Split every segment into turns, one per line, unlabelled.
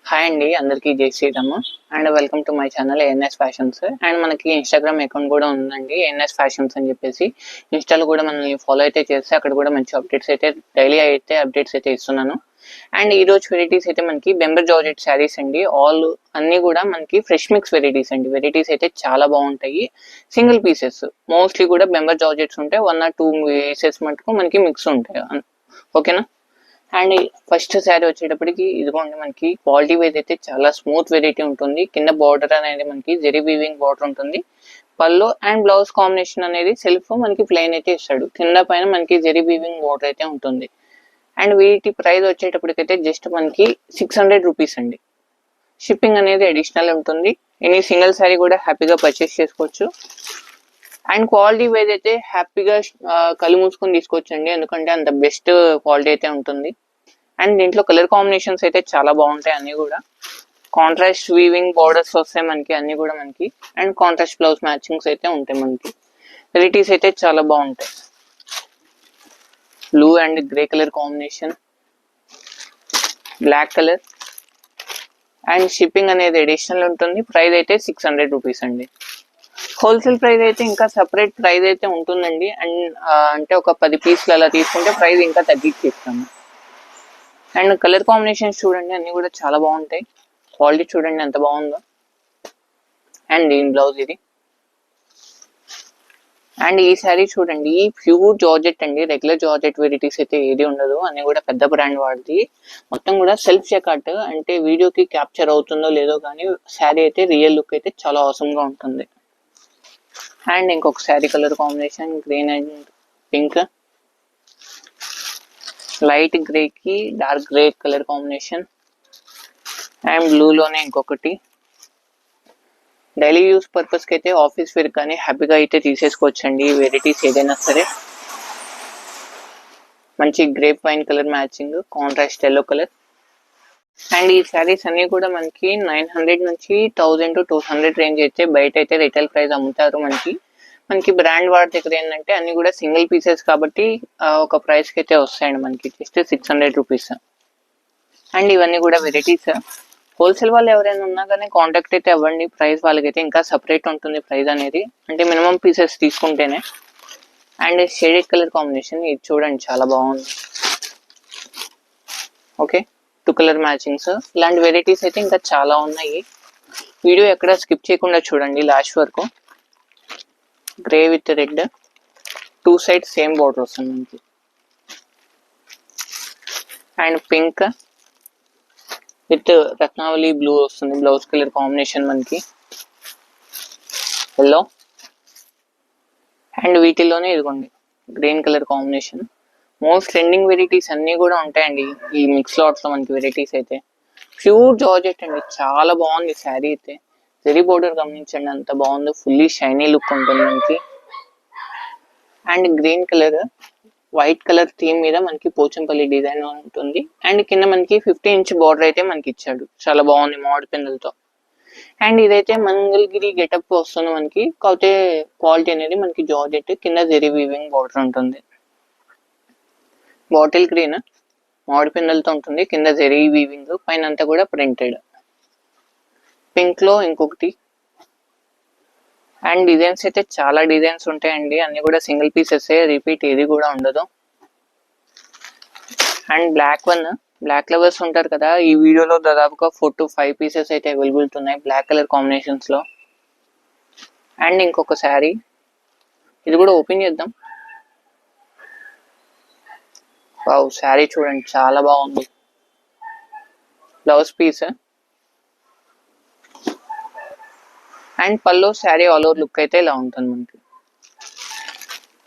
Hi అండి, అందరికీ జై Shri Ram and welcome to my channel ANS fashions. And మనకి ఇన్స్టాగ్రామ్ అకౌంట్ కూడా ఉందండి, ఏఎన్ఎస్ ఫ్యాషన్స్ అని చెప్పేసి. ఇన్స్టాలో కూడా మనల్ని ఫాలో అయితే చేస్తే అక్కడ కూడా మంచి అప్డేట్స్ అయితే డైలీ అయితే అప్డేట్స్ అయితే ఇస్తున్నాను. అండ్ ఈ రోజు వెరైటీస్ అయితే మనకి బెంబర్ జార్జెట్ శారీస్ అండి. అన్ని కూడా మనకి ఫ్రెష్ మిక్స్ వెరైటీస్ అండి. వెరైటీస్ అయితే చాలా బాగుంటాయి. సింగిల్ పీసెస్ మోస్ట్లీ కూడా బెంబర్ జార్జెట్స్ ఉంటాయి. 1 or 2 పీసెస్ మటుకు మనకి మిక్స్ ఉంటాయి. ఓకేనా. అండ్ ఫస్ట్ శారీ వచ్చేటప్పటికి ఇదిగోండి, మనకి క్వాలిటీ వైజ్ అయితే చాలా స్మూత్ వెరైటీ ఉంటుంది. కింద బార్డర్ అనేది మనకి జెరీ వీవింగ్ బార్డర్ ఉంటుంది. పళ్ళు అండ్ బ్లౌజ్ కాంబినేషన్ అనేది సెల్ఫ్ మనకి ప్లెయిన్ అయితే ఇస్తాడు. కింద పైన మనకి జెరీ వీవింగ్ బార్డర్ అయితే ఉంటుంది. అండ్ వీటి ప్రైస్ వచ్చేటప్పటికైతే జస్ట్ మనకి 600 రూపీస్ అండి. షిప్పింగ్ అనేది అడిషనల్ ఉంటుంది. ఎనీ సింగిల్ శారీ కూడా హ్యాపీగా పర్చేస్ చేసుకోవచ్చు. అండ్ క్వాలిటీ వైజ్ అయితే హ్యాపీగా కళ్ళు మూసుకొని తీసుకోవచ్చండి, ఎందుకంటే అంత బెస్ట్ క్వాలిటీ అయితే ఉంటుంది. అండ్ దీంట్లో కలర్ కాంబినేషన్స్ అయితే చాలా బాగుంటాయి. అన్ని కూడా కాంట్రాస్ట్ వీవింగ్ బార్డర్స్ వస్తాయి మనకి, అన్ని కూడా మనకి. అండ్ కాంట్రాస్ట్ బ్లౌజ్ మ్యాచింగ్స్ అయితే ఉంటాయి మనకి. వెరైటీస్ అయితే చాలా బాగుంటాయి. Blue and grey colour combination, black colour. And shipping అనేది అడిషనల్ ఉంటుంది. ప్రైస్ అయితే 600 రూపీస్ అండి. హోల్సేల్ ప్రైస్ అయితే ఇంకా సపరేట్ ప్రైస్ అయితే ఉంటుందండి. అండ్ అంటే ఒక 10 పీసులు అలా తీసుకుంటే ప్రైస్ ఇంకా తగ్గించి ఇస్తాము. అండ్ కలర్ కాంబినేషన్స్ చూడండి, అన్ని కూడా చాలా బాగుంటాయి. క్వాలిటీ చూడండి ఎంత బాగుందో. అండ్ దీని బ్లౌజ్ ఇది. అండ్ ఈ శారీ చూడండి, ప్యూర్ జార్జెట్ అండి. రెగ్యులర్ జార్జెట్ వెరైటీస్ అయితే ఏది ఉండదు, అన్ని కూడా పెద్ద బ్రాండ్ వాడిది. మొత్తం కూడా సెల్ఫ్ చెకౌట్. అంటే వీడియోకి క్యాప్చర్ అవుతుందో లేదో కానీ శారీ అయితే రియల్ లుక్ అయితే చాలా అవసరం గా ఉంటుంది. అండ్ ఇంకొక sari colour combination green and pink, light grey కి dark grey colour combination. And blue లోనే ఇంకొకటి. డైలీ యూస్ పర్పస్ కి అయితే ఆఫీస్ వేర్ కానీ హ్యాపీగా అయితే తీసేసుకోవచ్చండి వెరైటీస్ ఏదైనా సరే. మంచి grape wine colour matching, contrast yellow colour. And ఈ శారీస్ అన్ని కూడా మనకి 900 నుంచి 1000 to 200 రేంజ్ అయితే బయట అయితే రిటైల్ ప్రైస్ అమ్ముతారు మనకి బ్రాండ్ వాడి దగ్గర ఏంటంటే అన్ని కూడా సింగిల్ పీసెస్ కాబట్టి ఒక ప్రైస్ కి అయితే వస్తాయండి మనకి జస్ట్ 600 రూపీస్. అండ్ ఇవన్నీ కూడా వెరైటీస్. హోల్సేల్ వాళ్ళు ఎవరైనా ఉన్నా కానీ కాంటాక్ట్ అయితే అవ్వండి. ప్రైస్ వాళ్ళకైతే ఇంకా సపరేట్ ఉంటుంది ప్రైస్ అనేది, అంటే మినిమం పీసెస్ తీసుకుంటేనే. అండ్ షేడెడ్ కలర్ కాంబినేషన్ ఇది చూడండి, చాలా బాగుంది. Okay, 2 colour matchings. ఇలాంటి వెరైటీస్ అయితే ఇంకా చాలా ఉన్నాయి. వీడియో ఎక్కడ స్కిప్ చేయకుండా చూడండి లాస్ట్ వరకు. Grey with red, 2 sides same border వస్తుంది మనకి. అండ్ పింక్ విత్ రత్నావళి బ్లూ వస్తుంది బ్లౌజ్ కలర్ కాంబినేషన్ మనకి. ఎల్లో. అండ్ వీటిలోనే ఇదిగోండి green colour combination. Most trending varieties అన్ని కూడా ఉంటాయండి ఈ మిక్స్ లాట్స్ లో మనకి. వెరైటీస్ అయితే ప్యూర్ జార్జెట్ అండి, చాలా బాగుంది శారీ అయితే. జెరీ బోర్డర్ గమనించండి ఎంత బాగుందో, ఫుల్లీ షైనీ లుక్ ఉంటుంది మనకి. And green colour white colour theme మీద మనకి పోచంపల్లి డిజైన్ ఉంటుంది. అండ్ కింద మనకి 50-inch బార్డర్ అయితే మనకి ఇచ్చాడు, చాలా బాగుంది మామిడి పిందెలతో. అండ్ ఇదైతే మంగళగిరి గెటప్ వస్తుంది మనకి, కాకపోతే క్వాలిటీ అనేది మనకి జార్జెట్, కింద జెరీ వీవింగ్ బార్డర్ ఉంటుంది. బాటిల్ గ్రీన్ మామిడి పిందెలతో ఉంటుంది, కింద జెరీ వీవింగ్, పైన అంతా కూడా ప్రింటెడ్. పింక్ లో ఇంకొకటి. అండ్ డిజైన్స్ అయితే చాలా డిజైన్స్ ఉంటాయండి, అన్ని కూడా సింగిల్ పీసెస్, రిపీట్ ఏది కూడా ఉండదు. అండ్ బ్లాక్ లవర్స్ ఉంటారు కదా, ఈ వీడియోలో దాదాపుగా 4 to 5 పీసెస్ అయితే అవైలబుల్ ఉన్నాయి బ్లాక్ కలర్ కాంబినేషన్స్ లో. అండ్ ఇంకొక శారీ, ఇది కూడా ఓపెన్ చేద్దాం. వావ్, శారీ చూడండి చాలా బాగుంది. Blouse piece and pallu sari all over look అయితే ఇలా ఉంటుంది మనకి.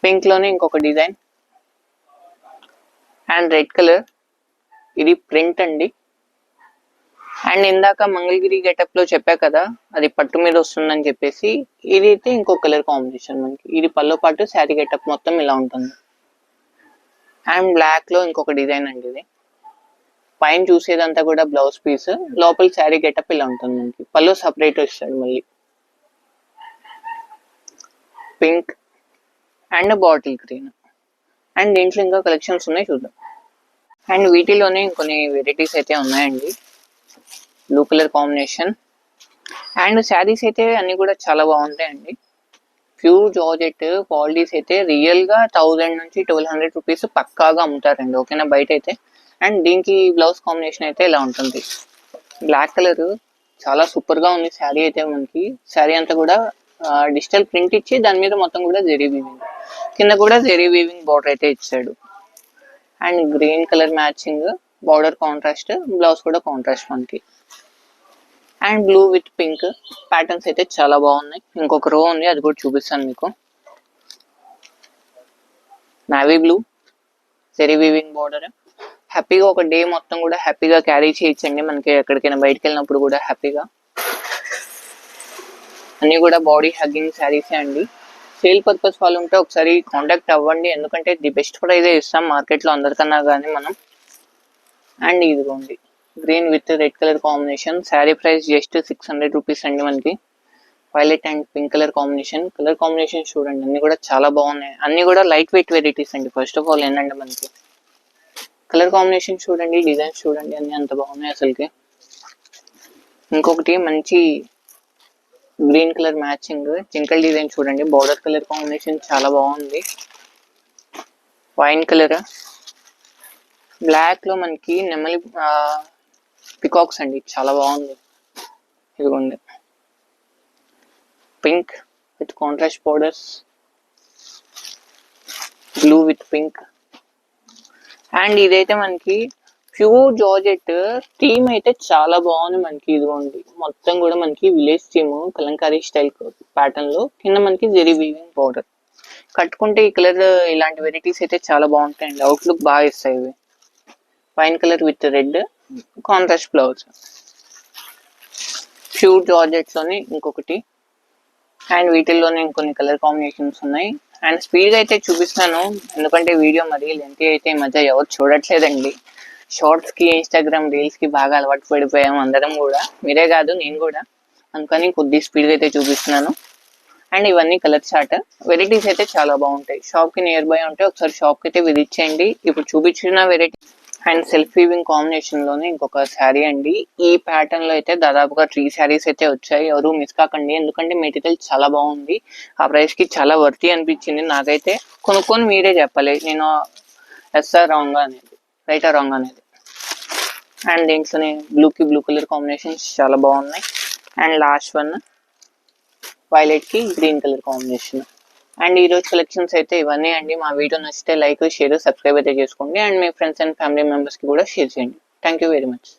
పింక్ లోనే ఇంకొక డిజైన్. అండ్ రెడ్ కలర్, ఇది ప్రింట్ అండి. అండ్ ఇందాక మంగళగిరి గెటప్ లో చెప్పా కదా, అది పట్టు మీద వస్తుందని చెప్పేసి, ఇది అయితే ఇంకో కలర్ కాంబినేషన్ మనకి. ఇది పల్లో పాటు శారీ గెటప్ మొత్తం ఇలా ఉంటుంది. అండ్ బ్లాక్ లో ఇంకొక డిజైన్ అండి. ఇది పైన చూసేదంతా కూడా బ్లౌజ్ పీస్, లోపల శారీ గెటప్ ఇలా ఉంటుంది మనకి. పల్లో సపరేట్ వస్తాడు మళ్ళీ. Pink and bottle green. And దీంట్లో ఇంకా కలెక్షన్స్ ఉన్నాయి, చూద్దాం. అండ్ వీటిలోనే కొన్ని వెరైటీస్ అయితే ఉన్నాయండి. Blue colour combination. And saris అయితే అన్ని కూడా చాలా బాగుంటాయండి. ప్యూర్ జార్జెట్ క్వాలిటీస్ అయితే రియల్ గా 1000 నుంచి 1200 రూపీస్ పక్కాగా అమ్ముతారండి, ఓకేనా, బయట అయితే. అండ్ దీనికి బ్లౌజ్ కాంబినేషన్ అయితే ఇలా ఉంటుంది. బ్లాక్ కలర్ చాలా సూపర్ గా ఉంది శారీ అయితే. మనకి శారీ అంతా కూడా డిజిటల్ ప్రింట్ ఇచ్చి దాని మీద మొత్తం కూడా జెరీ వీవింగ్, కింద కూడా జెరీ వీవింగ్ బార్డర్ అయితే ఇచ్చాడు. And green colour matching border contrast, blouse కూడా కాంట్రాస్ట్ మనకి. And blue with pink patterns అయితే చాలా బాగున్నాయి. ఇంకొక రో ఉంది, అది కూడా చూపిస్తాను మీకు. Navy blue zari weaving border. హ్యాపీగా ఒక డే మొత్తం కూడా హ్యాపీగా క్యారీ చేయొచ్చండి, మనకి ఎక్కడికైనా బయటకు వెళ్ళినప్పుడు కూడా హ్యాపీగా. అన్ని కూడా బాడీ హగ్గింగ్ శారీసే అండి. సేల్ పర్పస్ వాళ్ళు ఉంటే ఒకసారి కాంటాక్ట్ అవ్వండి, ఎందుకంటే ది బెస్ట్ ప్రైజే ఇస్తాం మార్కెట్లో అందరికన్నా కానీ మనం. అండ్ ఇదిగోండి green with red colour combination. Sari price just 600 rupees అండి మనకి. Violet and pink colour combination. Colour combination చూడండి, అన్ని కూడా చాలా బాగున్నాయి. అన్ని కూడా లైట్ వెయిట్ వెరైటీస్ అండి. ఫస్ట్ ఆఫ్ ఆల్ ఏంటంటే మనకి కలర్ కాంబినేషన్ చూడండి, డిజైన్స్ చూడండి, అన్ని అంత బాగున్నాయి అసలుకి. ఇంకొకటి మంచి గ్రీన్ కలర్ మ్యాచింగ్ జింకల్ డిజైన్ చూడండి, బార్డర్ కలర్ కాంబినేషన్ చాలా బాగుంది. వైన్ కలర్, బ్లాక్ లో మనకి నెమలి పికాక్స్ అండి, చాలా బాగుంది. ఇదిగోండి pink with contrast borders, blue with pink. And ఇదైతే మనకి ప్యూర్ జార్జెట్ థీమ్ అయితే చాలా బాగుంది మనకి. ఇదిగోండి మొత్తం కూడా మనకి village theme Kalamkari style pattern లో, కింద మనకి జెరీ వీవింగ్ బోర్డర్. కట్టుకుంటే ఈ కలర్ ఇలాంటి వెరైటీస్ అయితే చాలా బాగుంటాయండి, అవుట్లుక్ బాగా ఇస్తాయి ఇవి. Wine colour with red contrast blouse, pure georgette లోనే ఇంకొకటి. అండ్ వీటిల్లోనే ఇంకొన్ని కలర్ కాంబినేషన్స్ ఉన్నాయి. అండ్ స్పీడ్ అయితే చూపిస్తాను, ఎందుకంటే వీడియో మరీ లెంతీ అయితే ఈ మధ్య ఎవరు చూడట్లేదండి. షార్ట్స్ కి ఇన్స్టాగ్రామ్ రీల్స్ కి బాగా అలవాటు పడిపోయాము అందరం కూడా, మీరే కాదు నేను కూడా. అందుకని కొద్ది స్పీడ్ అయితే చూపిస్తున్నాను. అండ్ ఇవన్నీ కలర్ చార్ట్. వెరైటీస్ అయితే చాలా బాగుంటాయి. షాప్ కి నియర్ బై ఉంటే ఒకసారి షాప్ కి అయితే విజిట్ చేయండి. ఇప్పుడు చూపించిన variety and self weaving combination లోనే ఇంకొక శారీ అండి. ఈ ప్యాటర్న్ లో అయితే దాదాపుగా 3 శారీస్ అయితే వచ్చాయి, ఎవరు మిస్ కాకండి, ఎందుకంటే మెటీరియల్ చాలా బాగుంది. ఆ ప్రైస్ కి చాలా వర్తి అనిపించింది నాకైతే. కొనుక్కొని మీరే చెప్పాలి నేను ఎస్ఆర్ రాంగ్ అనేది, రైటా రాంగ్ అనేది. అండ్ దీంట్లోనే బ్లూ కలర్ కాంబినేషన్స్ చాలా బాగున్నాయి. అండ్ లాస్ట్ వన్ వైలెట్ కి గ్రీన్ కలర్ కాంబినేషన్. అండ్ ఈ రోజు కలెక్షన్స్ అయితే ఇవన్నీ అండి. మా వీడియో నచ్చితే లైక్, షేర్, సబ్స్క్రైబ్ అయితే చేసుకోండి. And me friends and family members కి కూడా షేర్ చేయండి. Thank you very much.